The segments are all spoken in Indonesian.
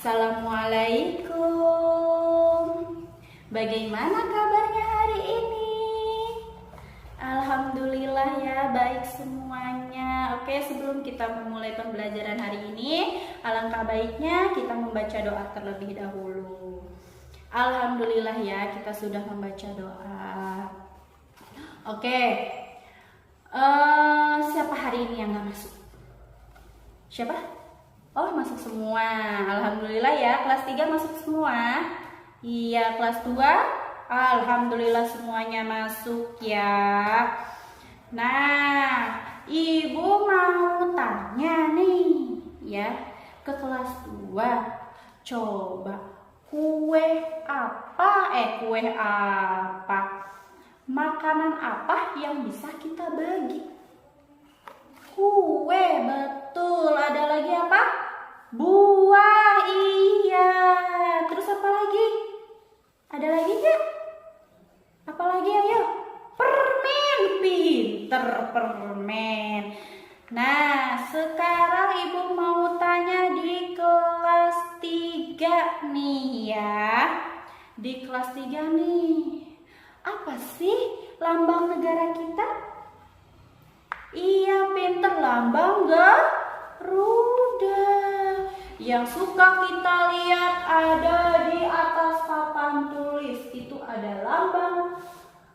Assalamualaikum. Bagaimana kabarnya hari ini? Alhamdulillah ya, baik semuanya. Oke, sebelum kita memulai pembelajaran hari ini, alangkah baiknya kita membaca doa terlebih dahulu. Alhamdulillah ya, kita sudah membaca doa. Oke, siapa hari ini yang gak masuk? Siapa? Oh, masuk semua. Alhamdulillah ya, kelas 3 masuk semua. Iya, kelas 2 alhamdulillah semuanya masuk ya. Nah, Ibu mau tanya nih ya, ke kelas 2. Coba kue apa? Makanan apa yang bisa kita bagi? Kue, betul. Ada lagi apa? Buah, iya. Terus apa lagi? Ada lagi nggak? Apa lagi, ayo? Permen, pinter permen. Nah, sekarang Ibu mau tanya di kelas 3 nih ya. Di kelas 3 nih, apa sih lambang negara kita? Iya, pinter, lambang Garuda. Yang suka kita lihat ada di atas papan tulis, itu ada lambang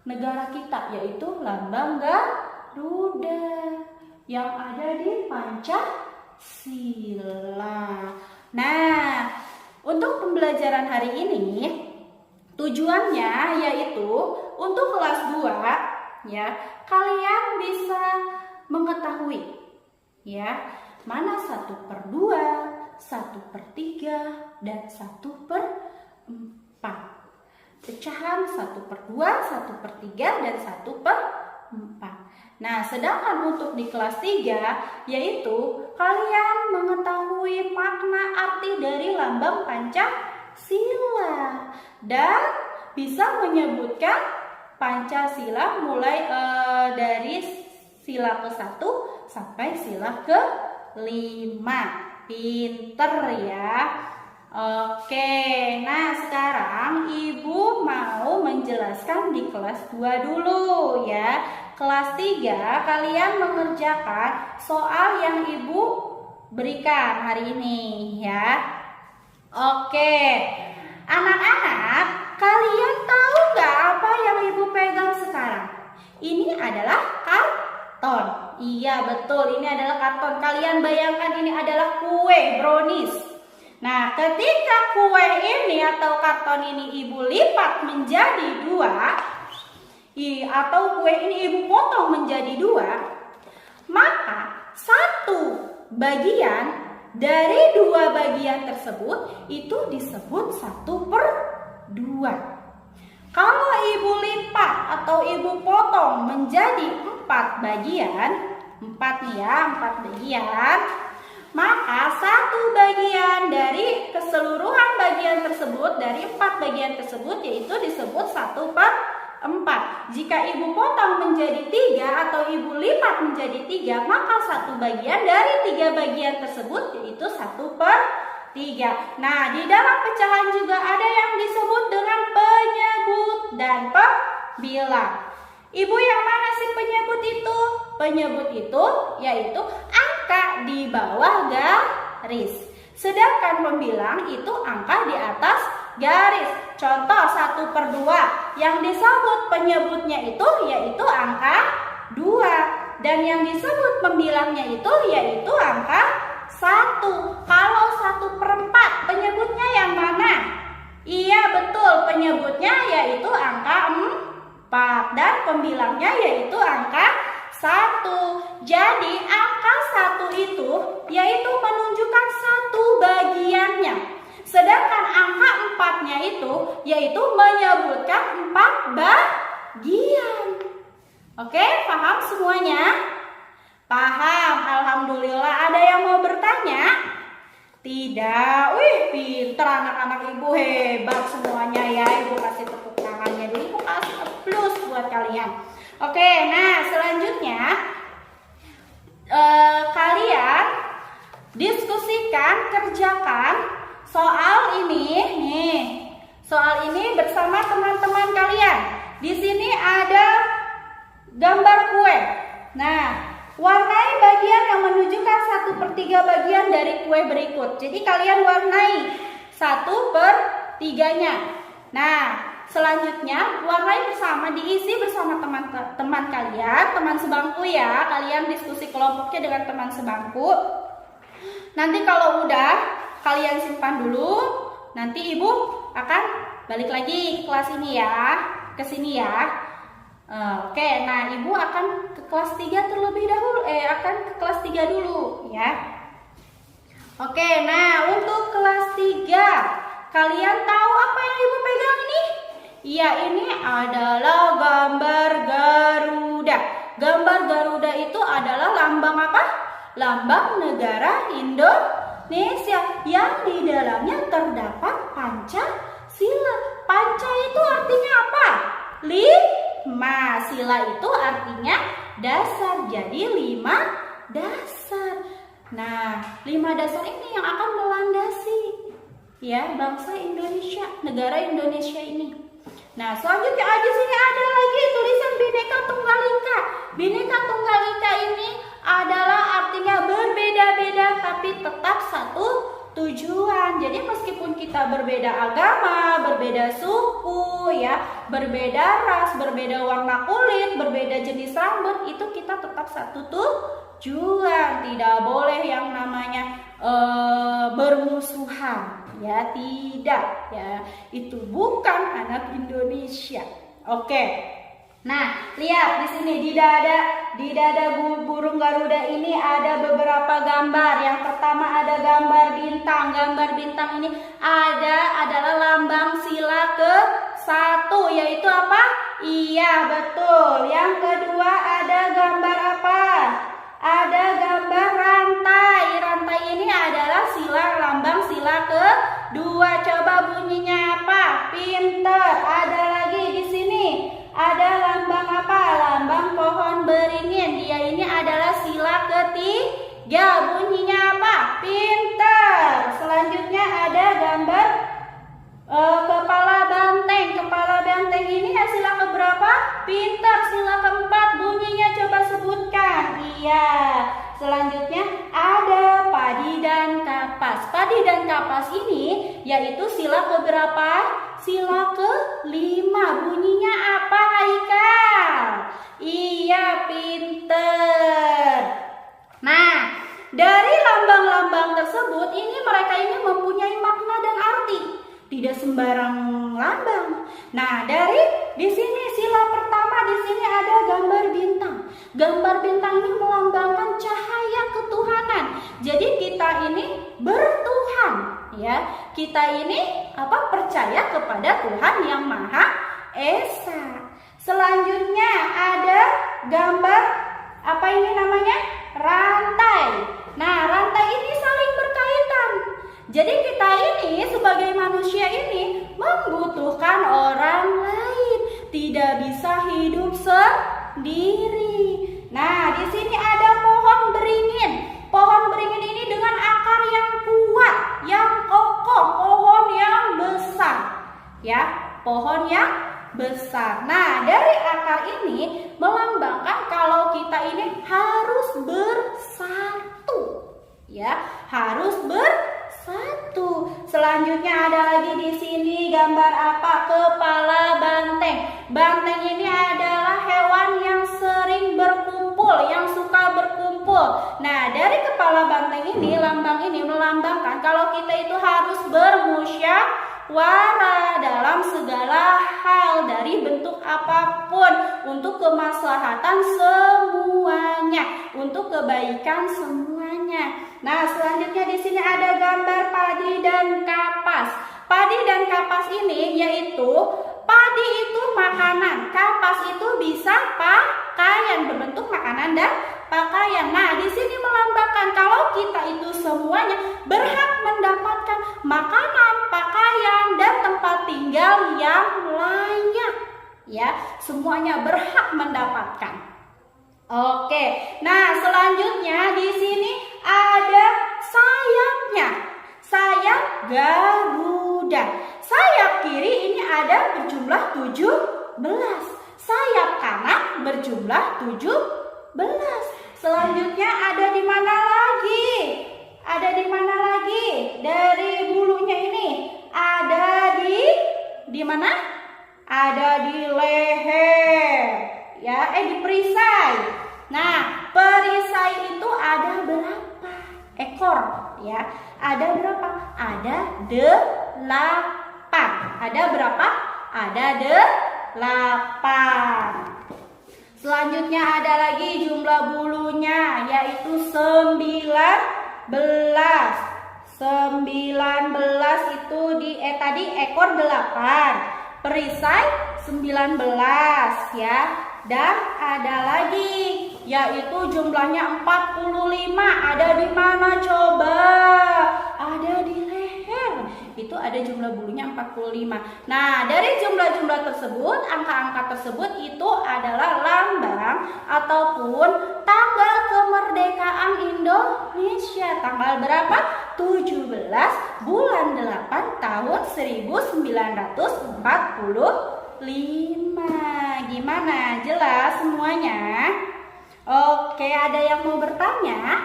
negara kita, yaitu lambang Garuda yang ada di Pancasila. Nah, untuk pembelajaran hari ini tujuannya yaitu untuk kelas 2 ya, kalian bisa mengetahui ya, mana 1/2, 1/3, dan 1/4. Pecahan 1/2, 1/3, dan 1/4. Nah, sedangkan untuk di kelas 3 yaitu kalian mengetahui makna arti dari lambang Pancasila dan bisa menyebutkan Pancasila mulai dari sila ke-1 sampai sila ke-5. Pinter ya. Oke, nah sekarang Ibu mau menjelaskan di kelas 2 dulu ya. Kelas 3 kalian mengerjakan soal yang Ibu berikan hari ini ya. Oke, anak-anak, kalian tahu nggak apa yang Ibu pegang sekarang? Ini adalah karton. Iya, betul, ini adalah karton. Kalian bayangkan ini adalah kue brownies. Nah, ketika kue ini atau karton ini Ibu lipat menjadi 2, atau kue ini Ibu potong menjadi 2, maka satu bagian dari 2 bagian tersebut itu disebut 1/2. Kalau Ibu lipat atau Ibu potong menjadi 4 bagian, 4 nih ya, 4 bagian, maka 1 bagian dari keseluruhan bagian tersebut, dari 4 bagian tersebut, yaitu disebut 1/4. Jika Ibu potong menjadi 3 atau Ibu lipat menjadi 3, maka 1 bagian dari 3 bagian tersebut yaitu 1/3. Nah, di dalam pecahan juga ada yang disebut dengan penyebut dan pembilang. Ibu, yang mana sih penyebut itu? Penyebut itu yaitu angka di bawah garis. Sedangkan pembilang itu angka di atas garis. Contoh 1/2. Yang disebut penyebutnya itu yaitu angka 2. Dan yang disebut pembilangnya itu yaitu angka 1. Kalau 1/4 penyebutnya yang mana? Iya, betul, penyebutnya yaitu angka 4 dan pembilangnya yaitu angka 1. Jadi angka 1 itu yaitu menunjukkan 1 bagiannya. Sedangkan angka 4-nya itu yaitu menyebutkan 4 bagian. Oke, paham semuanya? Paham, alhamdulillah. Ada yang mau bertanya? Tidak. Wih, pinter anak-anak Ibu, hebat semuanya ya. Ibu kasih tepuk tangannya dulu. Ibu kasih plus buat kalian. Oke, nah selanjutnya kalian diskusikan, kerjakan soal ini bersama teman-teman kalian. Di sini ada gambar kue. Nah, warnai bagian yang menunjukkan 1/3 bagian dari kue berikut. Jadi kalian warnai 1/3-nya. Nah, selanjutnya warnai bersama, diisi bersama teman-teman kalian, teman sebangku ya. Kalian diskusi kelompoknya dengan teman sebangku. Nanti kalau udah, kalian simpan dulu. Nanti ibu akan balik lagi ke kelas ini ya, ke sini ya. Oke, nah ibu akan ke kelas 3 terlebih dahulu, akan ke kelas 3 dulu ya. Oke, nah untuk kelas 3, kalian tahu apa yang ibu pegang ini? Iya, ini adalah gambar Garuda. Gambar Garuda itu adalah lambang apa? Lambang negara Indonesia yang di dalamnya terdapat Pancasila. Panca itu artinya apa? 5. Sila itu artinya dasar. Jadi 5 dasar. Nah, 5 dasar ini yang akan melandasi ya bangsa Indonesia, negara Indonesia ini. Nah, selanjutnya di sini ada lagi tulisan Bhinneka Tunggal Ika. Bhinneka Tunggal Ika ini adalah artinya berbeda-beda tapi tetap satu tujuan. Jadi meskipun kita berbeda agama, berbeda suku ya, berbeda ras, berbeda warna kulit, berbeda jenis rambut, itu kita tetap satu tujuan. Tidak boleh yang namanya bermusuhan. Ya, tidak ya. Itu bukan anak Indonesia. Oke. Nah, lihat di sini di dada burung Garuda ini ada beberapa gambar. Yang pertama ada gambar bintang. Gambar bintang ini adalah lambang sila ke-1, yaitu apa? Iya, betul. Yang kedua ada gambar apa? Ada gambar rantai. Rantai ini adalah lambang sila ke-2. Coba bunyinya apa? Pinter. Ada lagi di sini. Ada lambang apa? Lambang pohon beringin. Dia ini adalah sila ke-3. Bunyinya apa? Pinter. Selanjutnya ada gambar kepala banteng. Kepala banteng ini ya sila keberapa? Pinter. Sila ke-4. Bunyinya coba sebutkan. Iya. Selanjutnya ada padi dan kapas. Padi dan kapas ini yaitu sila keberapa? Sila ke-5. Bunyinya apa, Haikal? Iya, pinter. Nah, dari lambang-lambang tersebut mereka ini mempunyai makna dan arti. Tidak sembarang lambang. Nah, di sini sila pertama di sini ada gambar bintang. Gambar bintang ini melambangkan cahaya ketuhanan. Jadi kita ini bertuhan, ya. Kita ini percaya kepada Tuhan yang Maha Esa. Selanjutnya ada gambar apa ini namanya? Rantai. Nah, rantai ini saling berkaitan. Jadi kita ini sebagai manusia ini membutuhkan orang lain, tidak bisa hidup sendiri. Nah, di sini ada pohon beringin. Pohon beringin ini dengan akar yang kuat, yang kokoh, pohon yang besar. Ya, pohon yang besar. Nah, dari akar ini melambangkan kalau kita ini harus bersatu. Ya, harus bersatu. Selanjutnya ada lagi di sini gambar apa? Kepala banteng. Banteng ini adalah hewan yang sering berkumpul, yang suka berkumpul. Nah, dari kepala banteng ini, lambang ini melambangkan kalau kita itu harus bermusyawarah dalam segala hal, dari bentuk apapun, untuk kemaslahatan semuanya, untuk kebaikan semuanya. Nah, selanjutnya di sini ada gambar padi dan kapas. Padi dan kapas ini yaitu padi itu makanan, kapas itu bisa pakaian, berbentuk makanan dan pakaian. Nah, di sini melambangkan kalau kita itu semuanya berhak mendapatkan makanan, pakaian, dan tempat tinggal yang layak. Ya, semuanya berhak mendapatkan. Oke, nah selanjutnya di sini ada sayapnya. sayap Garuda. Sayap kiri ini ada berjumlah 17. Sayap kanan berjumlah 17. Selanjutnya ada di mana lagi? Ada di mana lagi? Dari bulunya ini ada di mana? Ada di leher. Ya, di perisai. Nah, perisai itu ada berapa ekor? Ya, ada berapa? Ada 8. Ada berapa? Ada 8. Selanjutnya ada lagi jumlah bulunya, yaitu 19. 19 itu tadi ekor 8, perisai 19 ya. Dan ada lagi yaitu jumlahnya 45. Ada di mana coba? Ada di leher. Itu ada jumlah bulunya 45. Nah, dari jumlah-jumlah tersebut, angka-angka tersebut itu adalah lambang ataupun tanggal kemerdekaan Indonesia. Tanggal berapa? 17 bulan 8 tahun 1945. Gimana? Jelas semuanya? Oke, ada yang mau bertanya?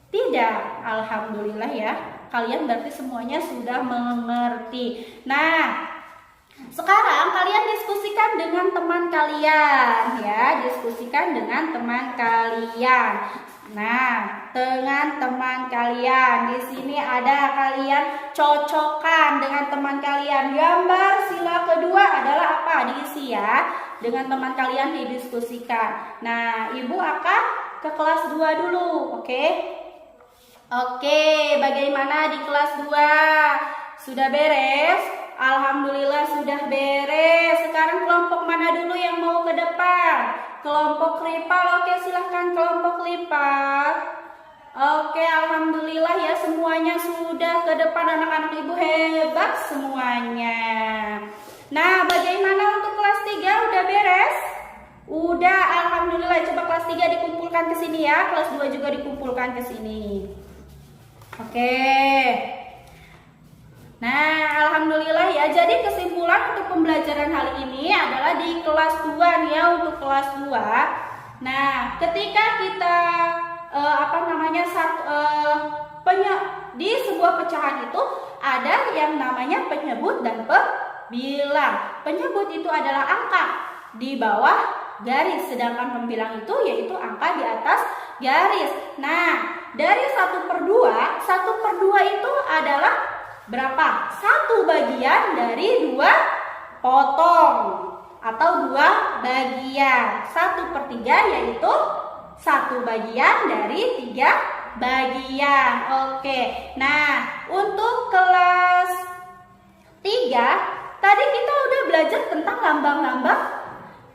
Tidak? Alhamdulillah ya. Kalian berarti semuanya sudah mengerti. Nah, sekarang kalian diskusikan dengan teman kalian ya, diskusikan dengan teman kalian. Nah, dengan teman kalian di sini ada kalian cocokkan dengan teman kalian. Gambar sila kedua adalah apa? Diisi ya. Dengan teman kalian didiskusikan. Nah, Ibu akan ke kelas 2 dulu, oke? Oke, bagaimana di kelas 2? Sudah beres? Alhamdulillah sudah beres. Sekarang kelompok mana dulu yang mau ke depan? Kelompok rival, oke silahkan kelompok rival. Oke, alhamdulillah ya semuanya sudah ke depan, anak-anak Ibu hebat semuanya. Nah, bagaimana untuk kelas 3? Udah beres? Udah, alhamdulillah. Coba kelas 3 dikumpulkan ke sini ya, kelas 2 juga dikumpulkan ke sini. Oke. Nah, alhamdulillah ya. Jadi kesimpulan untuk pembelajaran hari ini adalah di kelas 2 nih ya, untuk kelas 2. Nah, ketika kita di sebuah pecahan itu ada yang namanya penyebut dan pembilang. Penyebut itu adalah angka di bawah garis, sedangkan pembilang itu yaitu angka di atas garis. Nah, dari 1/2, 1/2 itu adalah berapa? 1 bagian dari 2 potong atau 2 bagian. 1/3 yaitu 1 bagian dari 3 bagian. Oke. Nah, untuk kelas 3 tadi kita udah belajar tentang lambang-lambang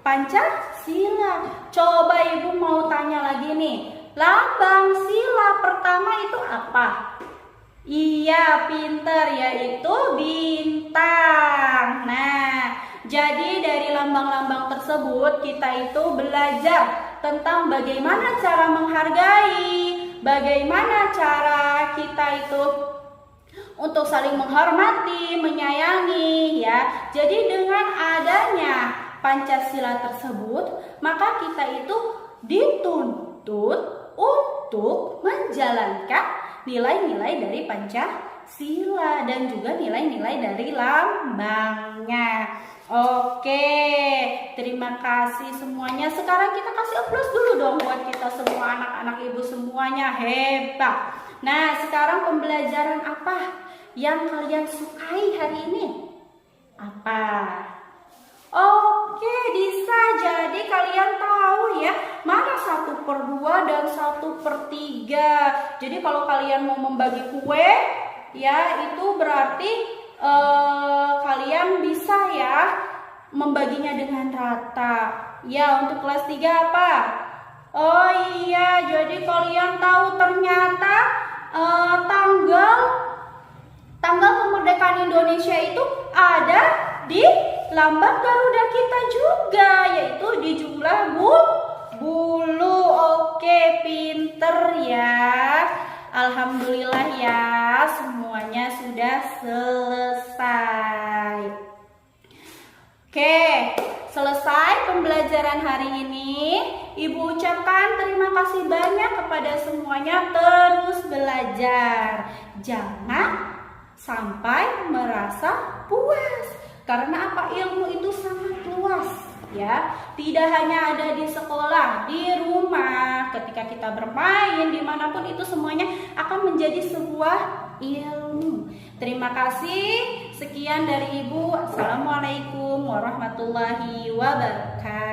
Pancasila. Coba Ibu mau tanya lagi nih. Lambang sila pertama itu apa? Iya, pinter, yaitu bintang. Nah, jadi dari lambang-lambang tersebut kita itu belajar tentang bagaimana cara menghargai, bagaimana cara kita itu untuk saling menghormati, menyayangi ya. Jadi dengan adanya Pancasila tersebut, maka kita itu dituntut untuk menjalankan nilai-nilai dari Pancasila dan juga nilai-nilai dari lambangnya. Oke, terima kasih semuanya. Sekarang kita kasih aplaus dulu dong buat kita semua, anak-anak Ibu semuanya hebat. Nah, sekarang pembelajaran apa yang kalian sukai hari ini? Apa? Oke, bisa. Jadi kalian tahu ya mana 1/2 dan 1/3. Jadi kalau kalian mau membagi kue ya, itu berarti kalian bisa ya membaginya dengan rata. Ya, untuk kelas 3 apa? Oh iya, jadi kalian tahu ternyata tanggal kemerdekaan Indonesia itu ada di lambang Garuda kita juga, yaitu di jumlah bulu. Oke, pinter ya. Alhamdulillah ya semua. Oke, selesai pembelajaran hari ini. Ibu ucapkan terima kasih banyak kepada semuanya, terus belajar. Jangan sampai merasa puas. Karena apa? Ilmu itu sangat luas, ya. Tidak hanya ada di sekolah, di rumah, ketika kita bermain, dimanapun itu semuanya akan menjadi sebuah ilmu. Terima kasih. Sekian dari Ibu. Assalamualaikum warahmatullahi wabarakatuh.